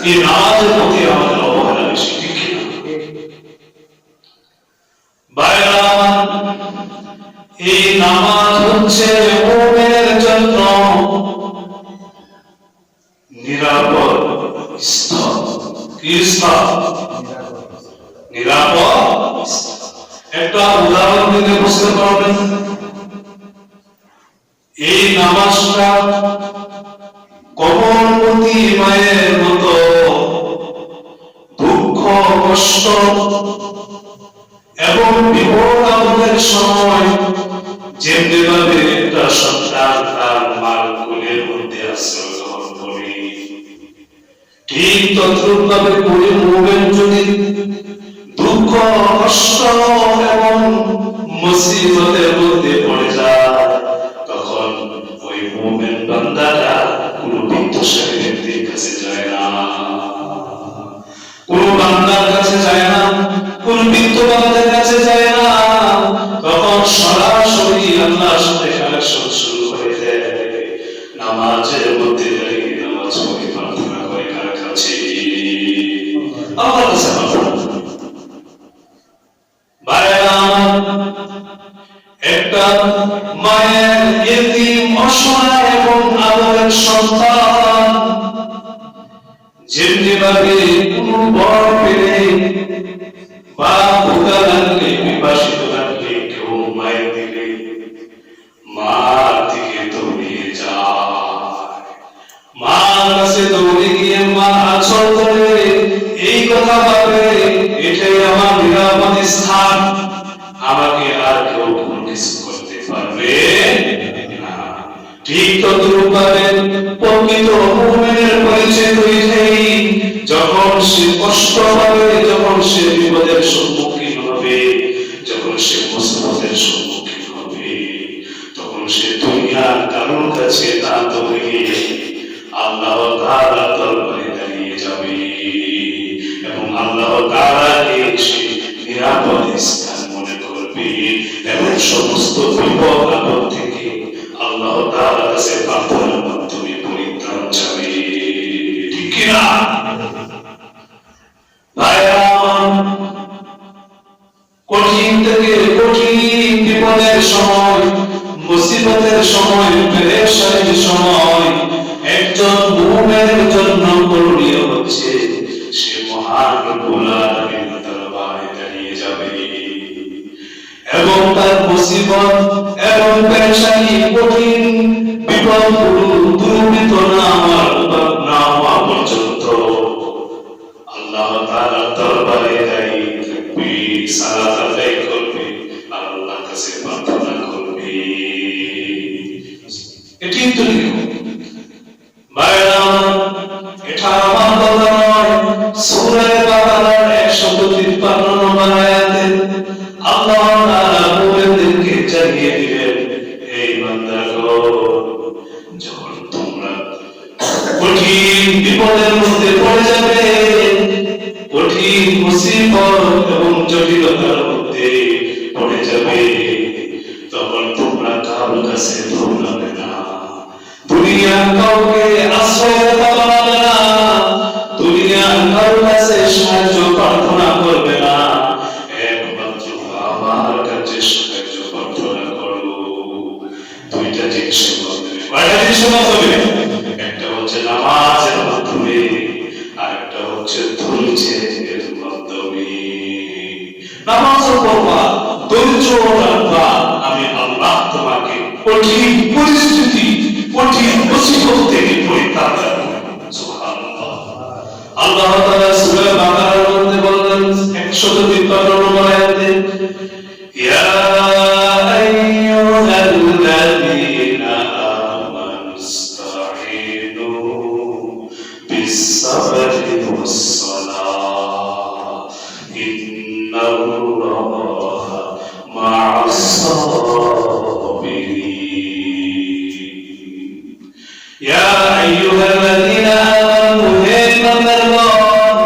এই নামাজের প্রতি আমাদের অবহেলা বেশি, ঠিক কিনা? বাইরা এই নামাজ হচ্ছে মুমিনের জন্য নিরাপদ স্থল। কি স্থল? নিরাপদ। একটা উদাহরণ দিতে বুঝতে পারবেন। এই নামাজটা কমলবতী মায়ের মতো দুঃখ কষ্ট এবং বিপদ আপদের সময় যেমনি ভাবে একটা সন্তান তার মার কোলের মধ্যে আশ্রয় গ্রহণ করে, ঠিক তদ্রূপ ভাবে কোলে মুমিন যদি দুঃখ কষ্ট এবং মুসিবতের মধ্যে পড়ে যায়, তখন ওই মুমিন বান্দাটা কোনো বিত্তশালী ব্যক্তির কাছে যায় না, কোন বান্দার কাছে যায় না, কোন বিত্তবানদের কাছে যায় না, তখন সরাসরি আল্লাহর সাথে কানেকশন শুরু হয়ে যায়। নামাজের মধ্যে দাঁড়িয়ে নামাজ পড়ে প্রার্থনা করে কার কাছে? আল্লাহর কাছে। একটা মায়ের এতিম অসহায় এবং আদরের সন্তান যেমনি ভাবে কোন বড় পেলে বা ভোগা লাগলে বিপাসিত লাগলে কেউ মায়ের দিলে মার দিকে দৌড়িয়ে যায়, মার কাছে দৌড়ে গিয়ে মা আঁচল ধরে এই কথা ভাবে এটাই আমার নিরাপদ স্থান, আমাকে আর কেউ কোনো কিছু করতে পারবে না। ঠিক তদ্রূপ ভাবে প্রকৃত মুমিনের পরিচয় হইতেই যখন সে কষ্ট পাবে, যখন সে বিপদের সম্মুখীন হবে, যখন সে মুসিবতের সম্মুখীন হবে, তখন সে দুনিয়ার কারোর কাছে না দৌড়িয়ে আল্লাহ তাআলার দরবারে দাঁড়িয়ে যাবে এবং আল্লাহ তাআলাকে সে নিরাপদ স্থান মনে করবে এবং সমস্ত বিপদ আপদ থেকে আল্লাহ তাআলার কাছে প্রার্থনার মাধ্যমে পরিত্রাণ চাবে, ঠিক কিনা? কঠিন থেকে কঠিন বিপদের সময়, মুসিবতের সময়, পেরেশানির সময় একজন মুমিনের জন্য করণীয় হচ্ছে সে মহান রব্বুল আলামিনের দরবারে দাঁড়িয়ে যাবে এবং তার মুসিবত এবং পেরেশানি কঠিন বিপদগুলো দূরীভূত না হওয়া পর্যন্ত আল্লাহ তাআলার দরবারে দাঁড়িয়ে থাকবে, সালাত আদায় করবে, আল্লাহর কাছে প্রার্থনা করবে। এটাই তো নিয়ম। এটা আমার কথা নয়, সূরা বাকারার 153 নম্বর আয়াতে আল্লাহ তাআলা মুমিনদেরকে জানিয়ে দিলেন, এই বান্দাগণ, যখন তোমরা কঠিন বিপদের মধ্যে পড়ে যাবে, কঠিন মুসিবত এবং জটিলতার মধ্যে পড়ে যাবে, তখন তোমরা কারোর কাছে দৌড়াবে না, দুনিয়ার কাউকে আশ্রয় পাবে না, দুনিয়ার কারোর কাছে সাহায্য প্রার্থনা করবে না, একমাত্র আমার কাছে সাহায্য প্রার্থনা করো। দুইটা জিনিসের মাধ্যমে, কয়টা জিনিসের মাধ্যমে? একটা হচ্ছে নামাজের মাধ্যমে, আর একটা হচ্ছে ধৈর্যের মাধ্যমে। নামাজ পড়বা, ধৈর্য রাখবা, আমি আল্লাহ তোমাকে কঠিন পরিস্থিতি, কঠিন মুসিবত থেকে পরিত্রাণ দেব। সুবহানাল্লাহ। আল্লাহ তাআলা সূরা বাকারার মধ্যে বলেন 153 নম্বর আয়াতে, ইয়া আইয়ুহাল্লাযীনা আমানু ইসতাঈনু বিস-সাবরি ওয়াস-সালাহ ইন্নাল্লাহা মা'আস-সাবিরিন। ইয়া আইয়ুহাল্লাযীনা আমানু, হে ইমানদারগণ,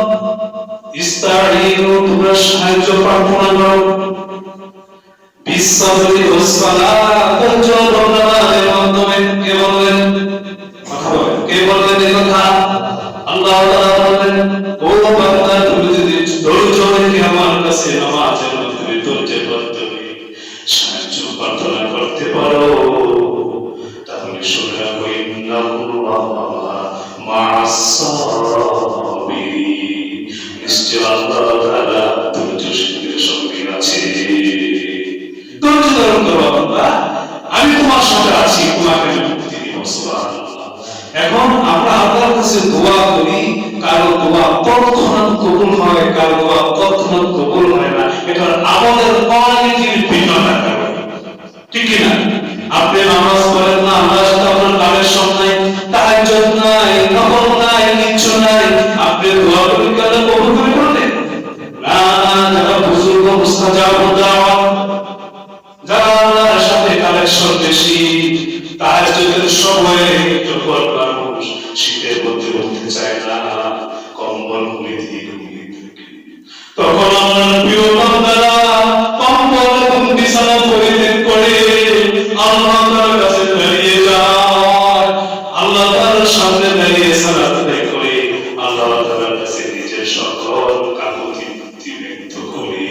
ইসতাঈনু, তোমরা সাহায্য প্রার্থনা করো, বিস-সাবরি ওয়াস-সালাহ, ধৈর্য ও নামাজের মাধ্যমে। কে বললেন? কথা বলেন, কে বললেন এই কথা? আল্লাহ তাআলা বলেন, সুবহানাল্লাহ। এখন আমরা আল্লাহর কাছে দোয়া করি, কারো দোয়া তৎক্ষণাৎ কবুল হয়, কারো দোয়া তৎক্ষণাৎ কবুল হয় না। এটা আমাদের কোয়ালিটির ভিন্নতা, ঠিক কি না? আপনি নামাজ পড়েন না, আমরা আপনার নামের সামনে তাহাজ্জুদ নাই, নফল নাই, কিছু নাই, আপনি দোয়া করেন কেন কবুল করে বলেন না? যারা বুজুর্গ মুস্তাজাব দাওয়া, যারা আল্লাহর সাথে কানেকশন বেশি, তাহাজ্জুদের সময়ে যখন মানুষ শীতের মধ্যে উঠতে চায় না, কম্বল খুলে দিয়ে ঘুমিয়ে থাকে, তখন আমার প্রিয় বান্দারা কম্বল এবং বিছানা পরিত্যাগ করে আল্লাহ তাআলার কাছে দাঁড়িয়ে যায়, আল্লাহ তাআলার সামনে দাঁড়িয়ে সালাত আদায় করে আল্লাহ তাআলার কাছে নিজের সকল কাকুতি ব্যক্ত করে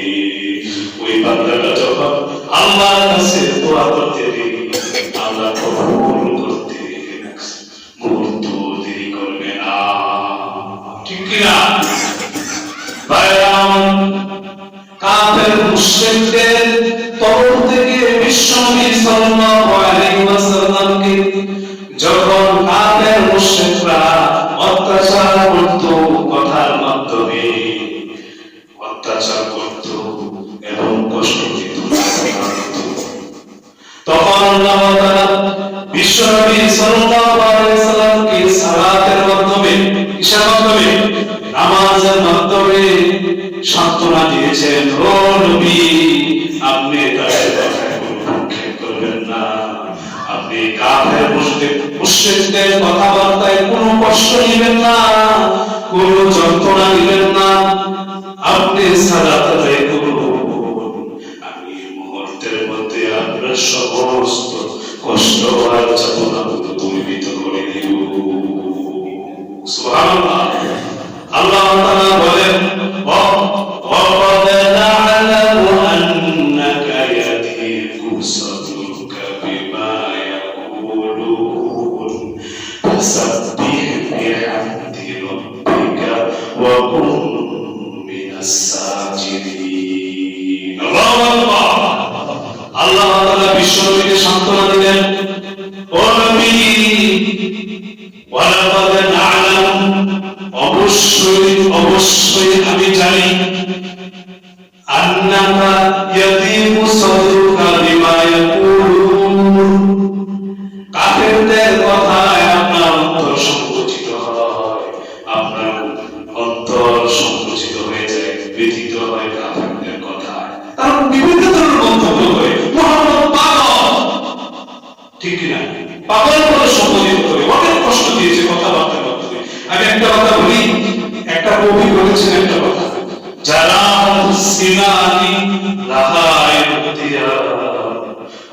ওই বান্দাটা যখন আল্লাহর কাছে দোয়া করতে দেরি, আল্লাহ কবুল করতে মুহূর্ত দেরি করবে না, ঠিক কি না? কাফের মুশরিকদের তরফ থেকে বিশ্বনবী সাল্লাল্লাহু আলাইহি ওয়াসাল্লামকে যখন কাফের মুশরিকরা অত্যাচার করত, কথার মাধ্যমে অত্যাচার করত এবং কষ্ট দিত, তখন আল্লাহ তাআলা বিশ্বনবী সাল্লাল্লাহু আলাইহি ওয়াসাল্লামকে সালাতের মাধ্যমে, কিসের মাধ্যমে? নামাজের মাধ্যমে সান্ত্বনা দিয়েছেন, ও নবী আপনি তাদের কথায় কোনো ভ্রুক্ষেপ করবেন না, আপনি কাফের মুশরিকদের কথাবার্তায় কোনো কষ্ট নেবেন না, কোনো যন্ত্রণা নেবেন না, আপনি সালাত আদায় করুন, আমি মুহূর্তের মধ্যে আপনার সমস্ত কষ্ট আর যাতনাগুলো দূরীভূত করে দিব। সুবহানাল্লাহ। আল্লাহ তাআলা বলেন, وَقَدْ نَعْلَمُ أَنَّكَ يَضِيقُ صَدْرُكَ بِمَا يَقُولُونَ فَسَبِّحْ بِحَمْدِ رَبِّكَ وَكُن مِّنَ السَّاجِدِينَ। আল্লাহ তাআলা বিশ্বনবীকে সান্ত্বনা দিলেন, ও নবী ওয়ালাকাদ না'লাম, অবশ্যই অবশ্যই আমি জানি, আন্নাকা ইয়াদিকু সাদরুকা বিমা ইয়াকুলুন, কাফেরদের কথায় আপনার অন্তর সংকুচিত হয়, আপনার অন্তর সংকুচিত হয়ে যায়, ব্যথিত হয় কাফেরদের কথায়, তারা বিভিন্ন ধরনের মন্তব্য করে, মুহাম্মদ পাগল, ঠিক না? পাগল বলে সম্বোধিত করে, অনেক কষ্ট দিয়েছে কথাবার্তা করতে। আমি একটা কথা বলি, একটা কবি বলেছেন একটা কথা, যারা সিনানি লাহা ইখতিয়া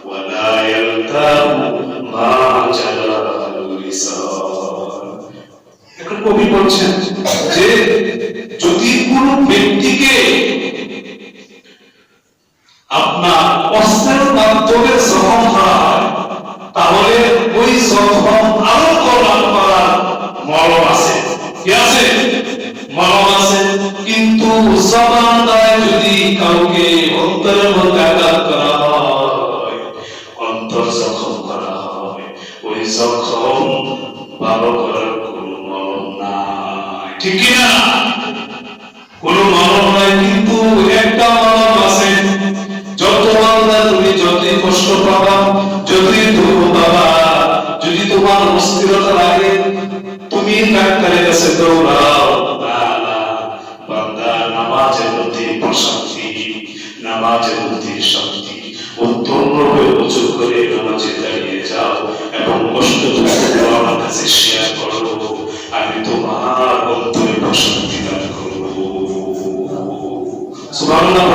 ওয়ালা ইয়ালতাবু মা জালাল লিসান। একটা কবি বলছেন যে যদি কোনো ব্যক্তিকে আপনার অস্ত্রের মাধ্যমে জখম করা হয়, তাহলে ওই জখম আরো কল্যাণ করার মলম আছে, কি আছে? মলম আছে। কিন্তু জবান দ্বারা যদি কাউকে অন্তরের মধ্যে আঘাত করা হয়, অন্তর জখম করা হয়, ওই জখম ভালো করার কোনো মলম নাই, ঠিক কি না? কোনো মলম নাই, কিন্তু একটা মলম আছে, যত বান্দা তুমি যতই কষ্ট পাবা, যতই দুঃখ পাবা, যদি তোমার অস্থিরতা লাগে, তুমি ডাক্তারের কাছে দৌড়াও, বান্দা নামাজের মধ্যে প্রশান্তি, নামাজের মধ্যে শান্তি, উত্তমভাবে ওযু করে নামাজে দাঁড়িয়ে যাও এবং কষ্ট দুঃখ আমার কাছে শেয়ার করো, আমি তোমার অন্তরে প্রশান্তি দান করব। সুবহানাল্লাহ।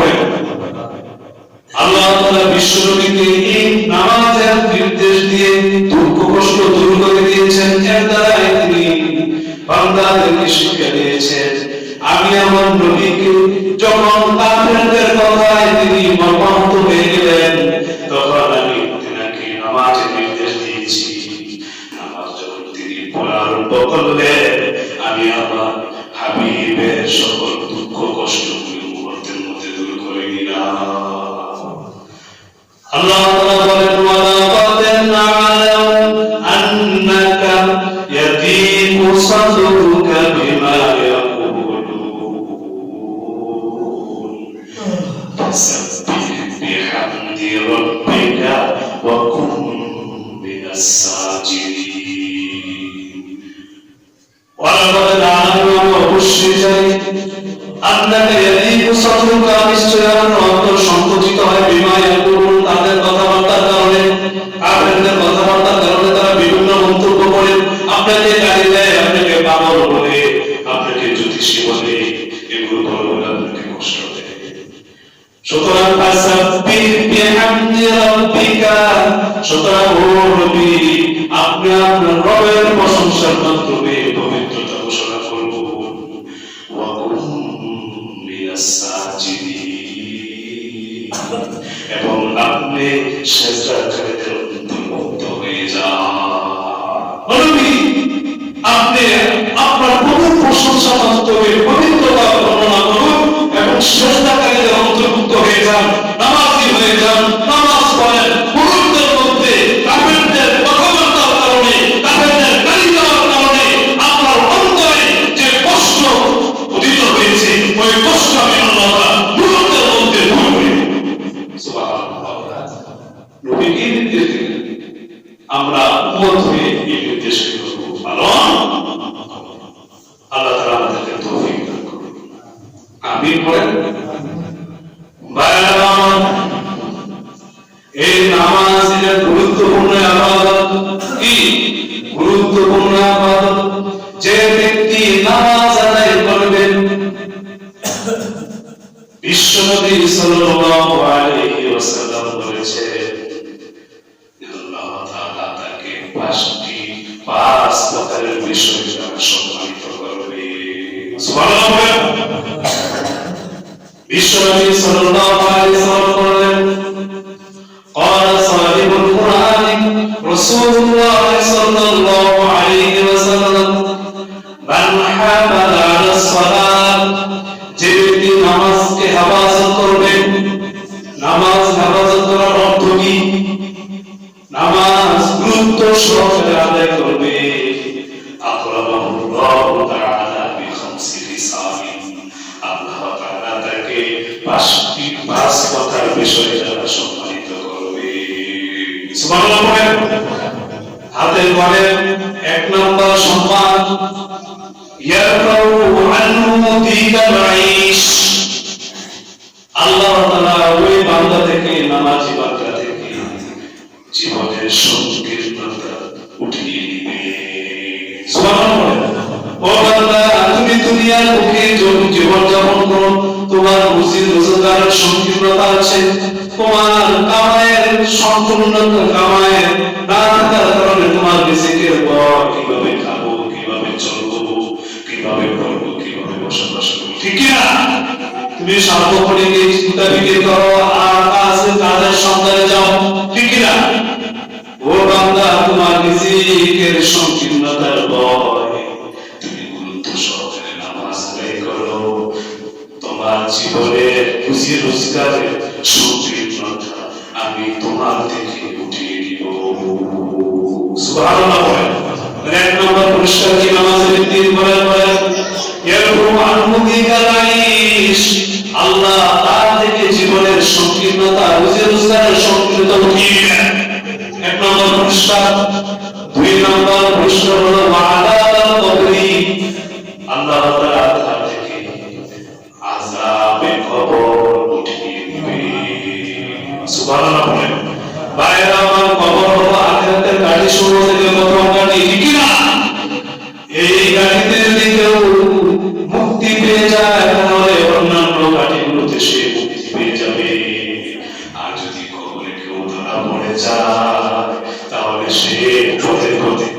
আল্লাহ তাআলা বিশ্বনবীকে এই নামাজের নির্দেশ দিয়ে দুঃখ কষ্ট দূর করে দিয়েছেন, এর দ্বারা তিনি বান্দাদেরকে শিক্ষা দিয়েছেন। আমি আমার নবীকে যখন কাফেরদের কথায় তিনি মর্মাহত হয়ে গেলেন, তখন আমি তিনাকে নামাজের নির্দেশ দিয়েছি। নামাজ যখন তিনি পড়া আরম্ভ করলেন, আমি আমার হাবিবের সকল দুঃখ কষ্টগুলো মুহূর্তের মধ্যে দূর করে দিলাম। আল্লাহ তাআলা বলেন, ওয়ালাকাদ না'লামু অবশ্যই জানি আপনাকে নিশ্চয় আমার অন্তর সংকুচিত হয় বিমায় করুন তাদের কথাবার্তার কারণে, আপনাদের কথাবার্তার কারণে তারা বিভিন্ন মন্তব্য করে, আপনাকে গালি দেয়, আপনাকে পাগল বলে, আপনাকে জ্যোতিষী বলে, এগুলো বলে আপনাকে কষ্ট দেয়। সুতরাং সুতরাং ও নবী, আপনি আপনার রবের প্রশংসার মাধ্যমে পবিত্রতা ঘোষণা করুন এবং আপনি সেজদাকারীদের অন্তর্ভুক্ত হয়ে যান। আপনি আপনার প্রভুর প্রশংসা মাধ্যমে পবিত্রতা বর্ণনা করুন এবং সেজদাকারীদের অন্তর্ভুক্ত হয়ে যান, নামাজি হয়ে যান, নামাজ পড়েন। মুহূর্তের মধ্যে কাফেরদের কথাবার্তার কারণে, কাফেরদের গালি দেওয়ার কারণে আপনার অন্তরে যে কষ্ট উদিত হয়েছে, ওই কষ্ট আমি আল্লাহ মুহূর্তের মধ্যে দূর করে দেব। সুবহানাল্লাহ। নবীকে নির্দেশ দিলেন, আমরা উম্মত হয়ে এই নির্দেশ করব পালন। আল্লাহ তাআলা আমাদেরকে তৌফিক দান করুন। আমিন বলেন। এই নামাজ এর গুরুত্বপূর্ণ ইবাদত। কি গুরুত্বপূর্ণ ইবাদত? যে ব্যক্তি নামাজ আদায় করবেন, বিশ্বনবী সাল্লাল্লাহু আলাইহি ওয়াসাল্লাম বলেছেন, আল্লাহ তাআলা তাকে পাঁচ প্রকারের বিষয় দ্বারা সম্মানিত করবে। সুবহানাল্লাহ। বিশ্বনবী সাল্লাল্লাহু আলাইহি ওয়াসাল্লাম বলেন, قال صاحب القرآن رسول الله صلى الله عليه وسلم من حافظ على الصلاة যে ব্যক্তি নামাজকে হেফাজত করবে। নামাজ হেফাজত করার অর্থ কি? নামাজ গুরুত্ব সহকারে আদায় করবে। আকরামাহুল্লাহু তাআলা বিখামসি রিসালিন, আল্লাহ তাআলা তাকে পাঁচ কথার বিষয়ে দ্বারা সম্মানিত করবে। সুবহানাল্লাহ। হাতে বলেন এক নম্বর সম্মান, ইয়ারফাউ আনহু দিকাল আইশ, আল্লাহ তাআলা ওই বান্দা থেকে, নামাজি বান্দা থেকে জীবনের সংকীর্ণতা উঠিয়ে দিবে। সুবহানাল্লাহ। ও বান্দা, তুমি দুনিয়ার বুকে জীবন যাপন করো, তোমার রুজি রোজগারের সংকীর্ণতা আছে, তোমার কামায়ের সম্পূর্ণতা, কামায়ের না থাকার কারণে তোমার রিজিকের পর কিভাবে খাবো, কিভাবে চলবো, কিভাবে পড়বো, কিভাবে বসবাস করবো, ঠিক না? তুমি সার্বক্ষণিক এই চিন্তা বিক্রি করো আর কাজের সন্ধানে যাও, ঠিক না? ও বান্দা, তোমার রিজিকের সংকীর্ণতার ভয় তুমি গুরুত্ব সহকারে নামাজ আদায় করো, তোমার জীবনের রুজি রোজগারের সংকীর্ণতা আমি তোমার থেকে উঠিয়ে দিব। সুবহানাল্লাহ। এক নম্বর পুরস্কার কি নামাজের ভিত্তিতে বলেন ইয়ারফাউ আনহু দিকাল আইশ, আল্লাহ তার থেকে জীবনের সংকীর্ণতা, রুজি রোজগারের সংকীর্ণতা উঠিয়ে দিবেন। এক নম্বর পুরস্কার। দুই নম্বর পুরস্কার হলো আযাবাল কবরি, আল্লাহ তাআলা তার থেকে আযাবে কবর উঠিয়ে দিবে। সুবহানাল্লাহ। বাইরে আমার কবর হলো আখিরাতের গাড়ি, শুরু থেকে প্রথম গাড়ি, ঠিক না? এই গাড়িতে যদি কেউ মুক্তি পেয়ে যায় তাহলে অন্যান্য গাড়িগুলোতে সে মুক্তি পেয়ে যাবে। আর যদি কবরে কেউ ধরা পড়ে যায় তাহলে সে পথে পথে